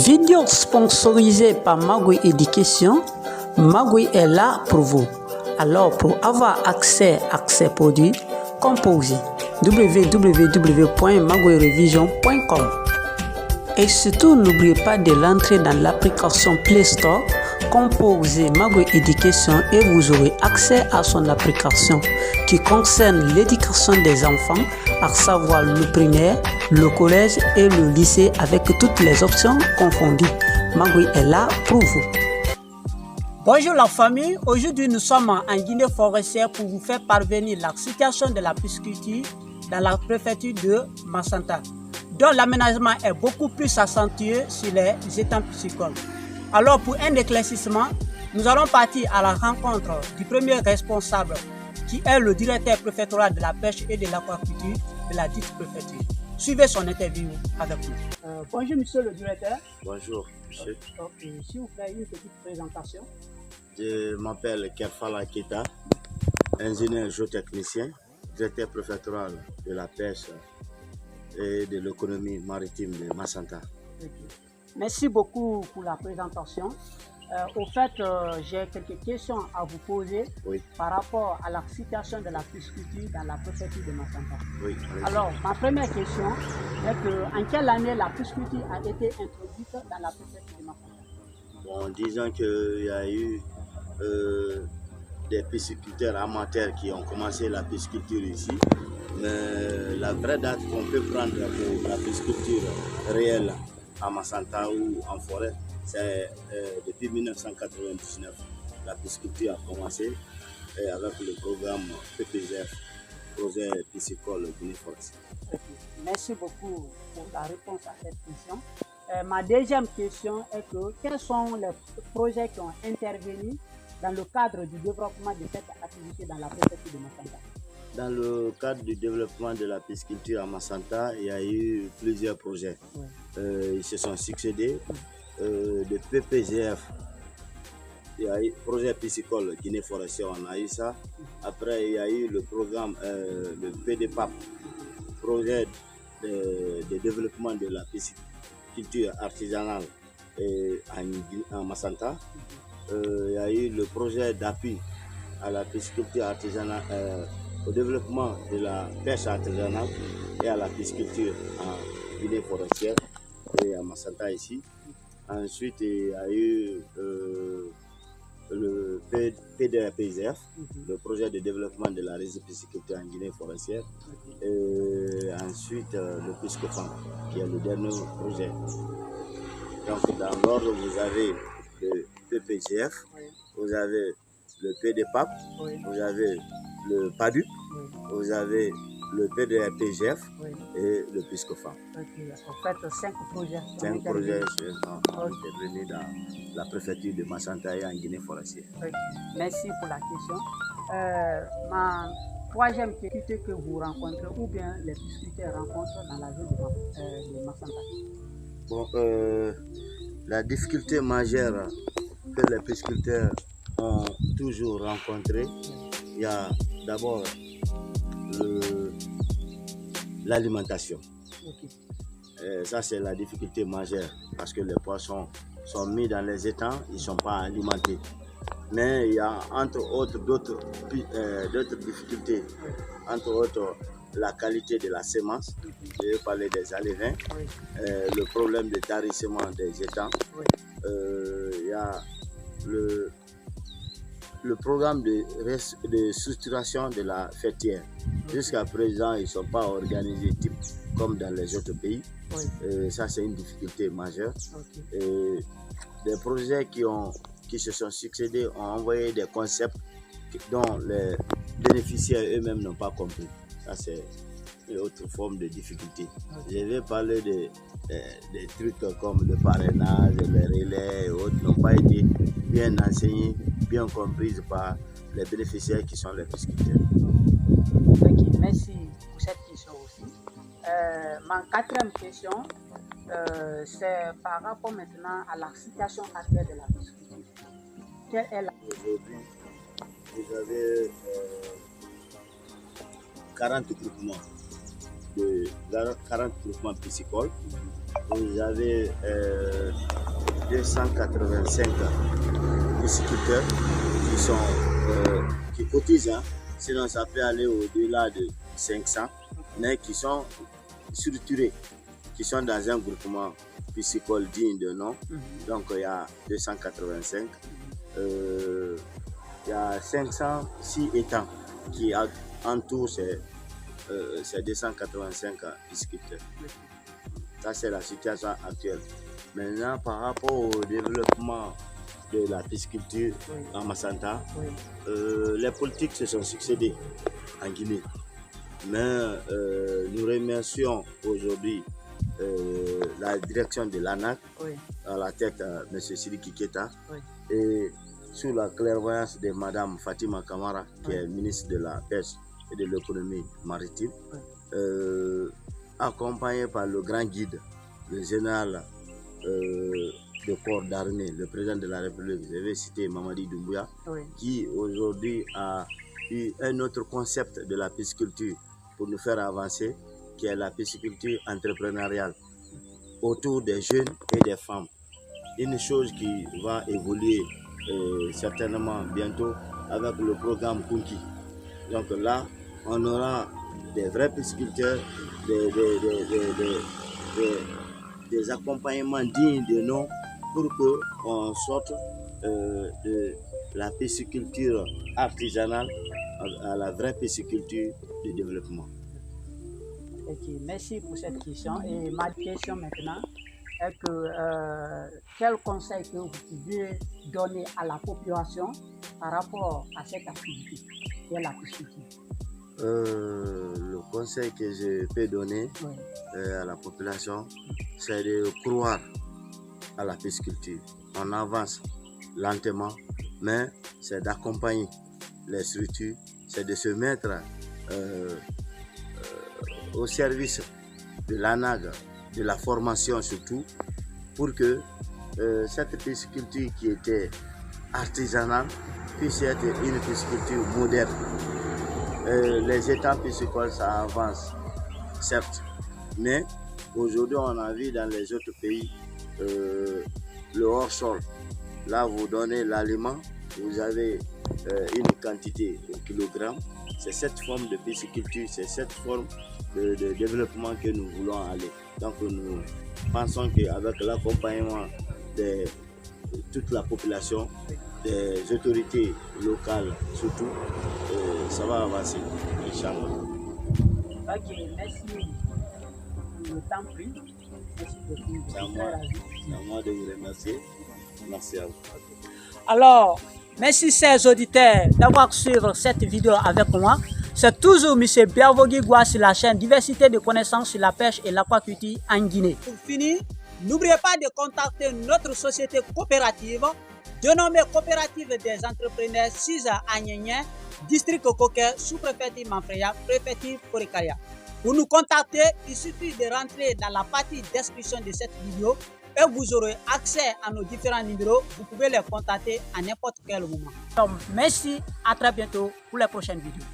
Vidéo sponsorisée par Magui Education. Magui est là pour vous. Alors, pour avoir accès à ces produits, composez www.maguirevision.com. Et surtout, n'oubliez pas de l'entrer dans l'application Play Store. Composez Magui Education et vous aurez accès à son application qui concerne l'éducation des enfants, à savoir le primaire, le collège et le lycée avec toutes les options confondues. Magui est là pour vous. Bonjour la famille, aujourd'hui nous sommes en Guinée forestière pour vous faire parvenir la situation de la pisciculture dans la préfecture de Massanta, dont l'aménagement est beaucoup plus accentué sur les étangs piscicoles. Alors pour un éclaircissement, nous allons partir à la rencontre du premier responsable qui est le directeur préfectoral de la pêche et de l'aquaculture de la dite préfecture. Suivez son interview avec nous. Bonjour monsieur le directeur. Bonjour monsieur. S'il vous plaît, une petite présentation. Je m'appelle Kerfala Keita, ingénieur géotechnicien, directeur préfectoral de la pêche et de l'économie maritime de Massanta. Okay. Merci beaucoup pour la présentation. Au fait, j'ai quelques questions à vous poser par rapport à la situation de la pisciculture dans la préfecture de Massanta. Oui. Alors, ma première question est en quelle année la pisciculture a été introduite dans la préfecture de Massanta? Bon, disons qu'il y a eu des pisciculteurs amateurs qui ont commencé la pisciculture ici, mais la vraie date qu'on peut prendre pour la pisciculture réelle à Massanta ou en forêt, c'est depuis 1999. La pisciculture a commencé avec le programme PPGF, projet piscicole Guinée forestière. Merci beaucoup pour la réponse à cette question. Ma deuxième question est quels sont les projets qui ont intervenu dans le cadre du développement de cette activité dans la préfecture de Massanta? Dans le cadre du développement de la pisciculture à Massanta, il y a eu plusieurs projets. Ils se sont succédés. Le PPGF, il y a eu le projet piscicole Guinée forestière, on a eu ça. Après, il y a eu le programme, le PDPAP, projet de développement de la pisciculture artisanale en Massanta. Il y a eu le projet d'appui à la pisciculture artisanale, au développement de la pêche artisanale et à la pisciculture en Guinée forestière et à Massanta ici. Ensuite, il y a eu le PDPZF, le projet de développement de la riziculture en Guinée forestière. Et ensuite, le PISCOFAN, qui est le dernier projet. Donc, dans l'ordre, vous avez le PPGF, vous avez le PDPAP, vous avez le PADUP, vous avez le PDPGF et le PISCOFAN. En fait, 5 projets. 5 projets sont intervenus dans la préfecture de Massanta et en Guinée forestière. Merci pour la question. Ma troisième difficulté que vous rencontrez, ou bien les pisciculteurs rencontrent dans la ville de Massanta? Bon, la difficulté majeure que les pisciculteurs ont toujours rencontrée, il y a d'abord l'alimentation. Ça, c'est la difficulté majeure parce que les poissons sont mis dans les étangs, ils ne sont pas alimentés. Mais il y a entre autres d'autres difficultés, entre autres la qualité de la semence, je vais parler des alévins, le problème de tarissement des étangs, il y a le programme de structuration de la fêtière. Jusqu'à présent, ils ne sont pas organisés type comme dans les autres pays. Ça, c'est une difficulté majeure. Et des projets qui se sont succédés ont envoyé des concepts dont les bénéficiaires eux-mêmes n'ont pas compris. Ça, c'est une autre forme de difficulté. Je vais parler des trucs comme le parrainage, les relais et autres n'ont pas été bien enseignés, bien comprises par les bénéficiaires qui sont les pisciculteurs. Merci pour cette question aussi. Ma quatrième question, c'est par rapport maintenant à la situation actuelle de la pisciculture. Quelle est la... Aujourd'hui, vous avez 40 groupements piscicoles vous avez 285 pisciculteurs qui cotisent, hein. Sinon ça peut aller au-delà de 500, mais qui sont structurés, qui sont dans un groupement piscicole digne de nom. Donc il y a 285. Il y a 506 étangs qui entourent ces 285 pisciculteurs. Ça, c'est la situation actuelle. Maintenant, par rapport au développement de la pisciculture en Massanta, les politiques se sont succédées en Guinée. Mais nous remercions aujourd'hui la direction de l'ANAC, à la tête M. Sidiki Keita, et sous la clairvoyance de Mme Fatima Kamara, qui est ministre de la Pêche et de l'économie maritime, accompagné par le grand guide, le général de corps d'armée, le président de la République, je vais citer Mamadi Doumbouya, qui aujourd'hui a eu un autre concept de la pisciculture pour nous faire avancer, qui est la pisciculture entrepreneuriale autour des jeunes et des femmes. Une chose qui va évoluer certainement bientôt avec le programme Kunki. Donc là, on aura des vrais pisciculteurs, des accompagnements dignes de nom pour qu'on sorte de la pisciculture artisanale à la vraie pisciculture de développement. Ok, merci pour cette question. Et ma question maintenant est que quel conseil que vous pouvez donner à la population par rapport à cette activité qui est la pisciculture? Le conseil que je peux donner à la population, c'est de croire à la pisciculture. On avance lentement, mais c'est d'accompagner les structures, c'est de se mettre au service de l'ANAG, de la formation surtout, pour que cette pisciculture qui était artisanale puisse être une pisciculture moderne. Les étangs piscicoles, ça avance, certes, mais aujourd'hui on a vu dans les autres pays le hors-sol. Là, vous donnez l'aliment, vous avez une quantité au kilogramme. C'est cette forme de pisciculture, c'est cette forme de développement que nous voulons aller. Donc nous pensons qu'avec l'accompagnement de toute la population, des autorités locales surtout, ça va avancer, Inch'Allah. Ok, merci. Le temps pris. Merci beaucoup. C'est à moi de vous remercier. Merci à vous. Alors, merci chers auditeurs d'avoir suivi cette vidéo avec moi. C'est toujours M. Biavogi Goua sur la chaîne Diversité de connaissances sur la pêche et l'aquaculture en Guinée. Pour finir, n'oubliez pas de contacter notre société coopérative dénommée Coopérative des entrepreneurs Sisa Agnénien, district Coquet, sous-préfecture Manfreya, préfecture Korikaya. Pour nous contacter, il suffit de rentrer dans la partie description de cette vidéo et vous aurez accès à nos différents numéros. Vous pouvez les contacter à n'importe quel moment. Donc, merci, à très bientôt pour les prochaines vidéos.